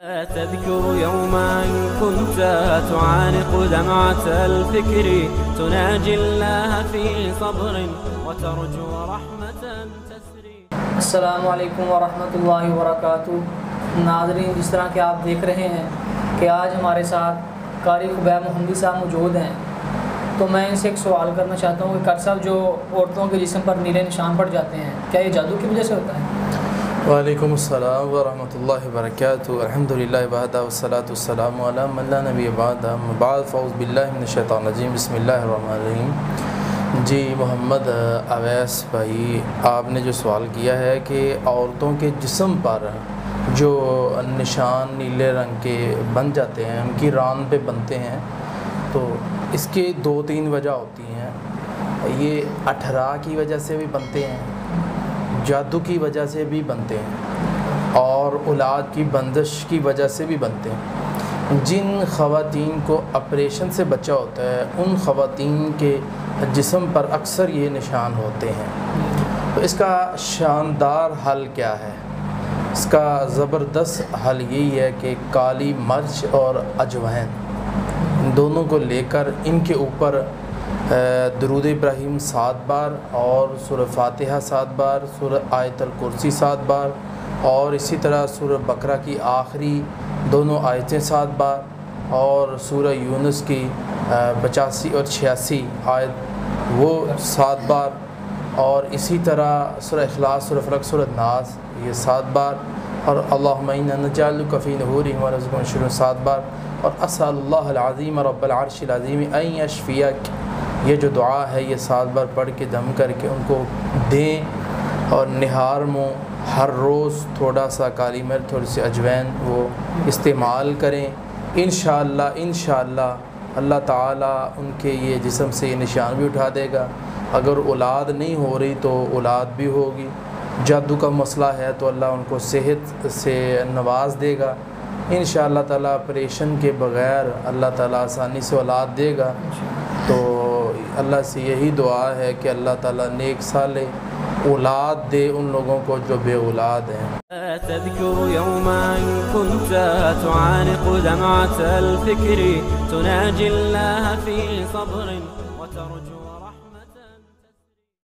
تذكر يوما كنت تعانق دمعة الفكر تناجي الله في صبر وترجو رحمة تسري. السلام علیکم ورحمۃ اللہ وبرکاتہ. ناظرین، جس طرح کہ آپ دیکھ رہے ہیں کہ آج ہمارے ساتھ قاری خبیب محمدی صاحب موجود ہیں، تو میں ان سے ایک سوال کرنا چاہتا ہوں کہ قاری صاحب، جو عورتوں کے جسم پر نیلے نشان پڑ جاتے ہیں، کیا یہ جادو کی وجہ سے ہوتا ہے؟ وعلیکم السلام ورحمۃ اللہ وبرکاتہ. الحمدللہ وحدہ والصلاۃ والسلام علی من لا نبی بعدہ. بعد فاعوذ باللہ من الشیطان الرجیم. بسم اللہ الرحمن الرحیم. جی محمد اویس بھائی، آپ نے جو سوال کیا ہے کہ عورتوں کے جسم پر جو نشان نیلے رنگ کے بن جاتے ہیں، ان کی ران پہ بنتے ہیں، تو اس کے 2-3 وجہ ہوتی ہیں. یہ اٹھرا کی وجہ سے بھی بنتے ہیں، جادو کی وجہ سے بھی بنتے ہیں، اور اولاد کی بندش کی وجہ سے بھی بنتے ہیں. جن خواتین کو آپریشن سے بچہ ہوتا ہے، ان خواتین کے جسم پر اکثر یہ نشان ہوتے ہیں. تو اس کا شاندار حل کیا ہے؟ اس کا زبردست حل یہی ہے کہ کالی مرچ اور اجوائن، ان دونوں کو لے کر ان کے اوپر درود ابراہیم 7 بار اور سورہ فاتحہ 7 بار، سورہ آیت الکرسی 7 بار، اور اسی طرح سورہ بقرہ کی آخری دونوں آیتیں 7 بار، اور سورہ یونس کی 85 اور 86 آیت وہ 7 بار، اور اسی طرح سورہ اخلاص، سورہ فلق، سورہ ناس یہ 7 بار، اور اللہم انا نجعلک فی نحورہم ونعوذ بک من شرورہم 7 بار، اور اسأل اللہ العظیم رب العرش العظیم ان یشفیک، یہ جو دعا ہے یہ 7 بار پڑھ کے دم کر کے ان کو دیں. اور نہار منہ ہر روز تھوڑا سا کالی مرچ، تھوڑی سی اجوائن وہ استعمال کریں. انشاءاللہ اللہ تعالیٰ ان کے یہ جسم سے یہ نشان بھی اٹھا دے گا. اگر اولاد نہیں ہو رہی تو اولاد بھی ہوگی. جادو کا مسئلہ ہے تو اللہ ان کو صحت سے نواز دے گا. انشاءاللہ تعالیٰ آپریشن کے بغیر اللہ تعالیٰ آسانی سے اولاد دے گا. تو اللہ سے یہی دعا ہے کہ اللہ تعالیٰ نیک صالح اولاد دے ان لوگوں کو جو بے اولاد ہیں. تذكر يوما كنت تعانق دمعة الفكر تناجي الله في صبر